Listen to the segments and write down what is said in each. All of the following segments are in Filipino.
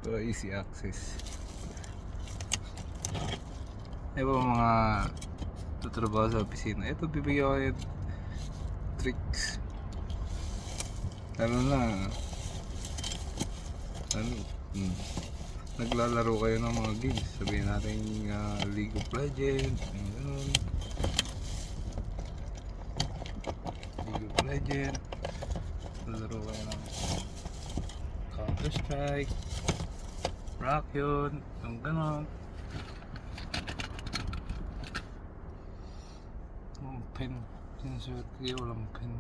para easy access. Ewan mga tutrabaho sa opisina, ito bibigyan ko yung tricks. Lalo na naglalaro kayo ng mga games, sabihin natin League of Legends, ganun. League of Legends, naglalaro kayo ng Counter Strike, Rock yun, yung ganun. Pen, sinusuot kayo, walang pen.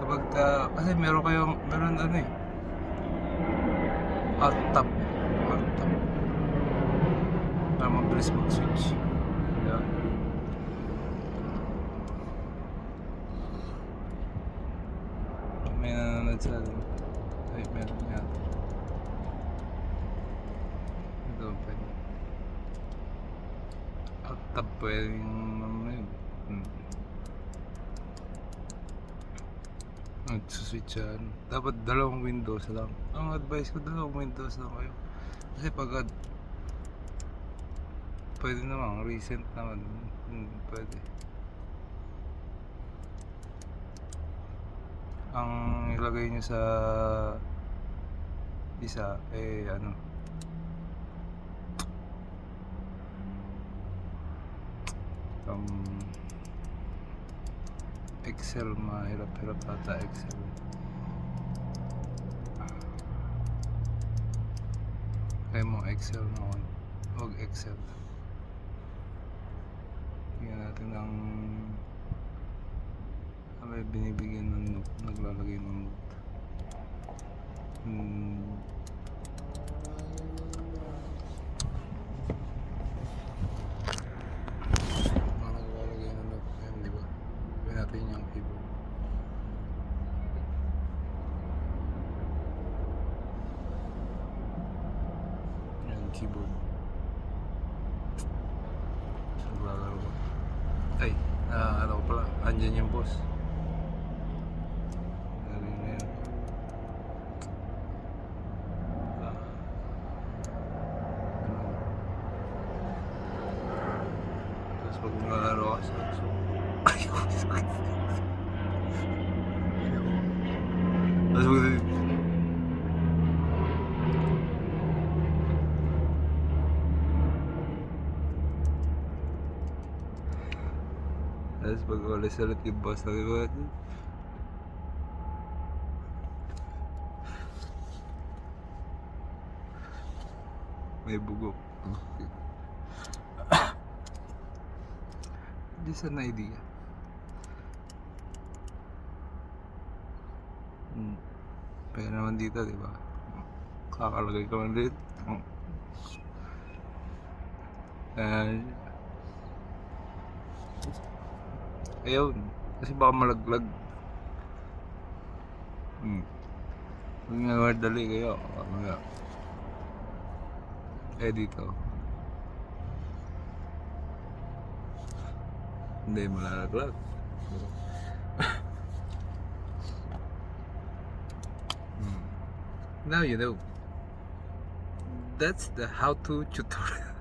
Kapag kasi meron ano eh, alt tab para mabilis mag-switch. Yeah. May nanonood sa atin. Ay, meron yan. Ito, pwede. Alt tab pwedeng ano yun. Nagsuswitch yan. Dapat dalawang Windows lang. Ang advice ko, dalawang Windows lang kayo. Kasi pag pwede naman, recent naman, pwede. Ang ilagay nyo sa isa ano, Excel, mahirap-hirap ata Excel. Kaya mo Excel naman, huwag Excel. Tingnan natin ang may binibigyan ng note, naglalagay ng note. Naglalagay ng note, ayun, di ba? Gawin natin yung keyboard. Yung keyboard. Naglalaro ko. Ay, ano ko pala, andyan yung boss. Pag naglalaro ka so ay ko sakit. Tapos pag ulit yung boss na diba, may bugok. Just an idea. Kaya naman dito, di ba? Kakalagay ka man dito. And ayun, kasi baka malaglag. Huwag nga madali kayo. Dito. Hindi malalaglag. Now you know. That's the how-to tutorial.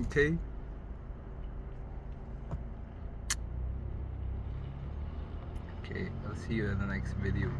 Okay. Okay, I'll see you in the next video.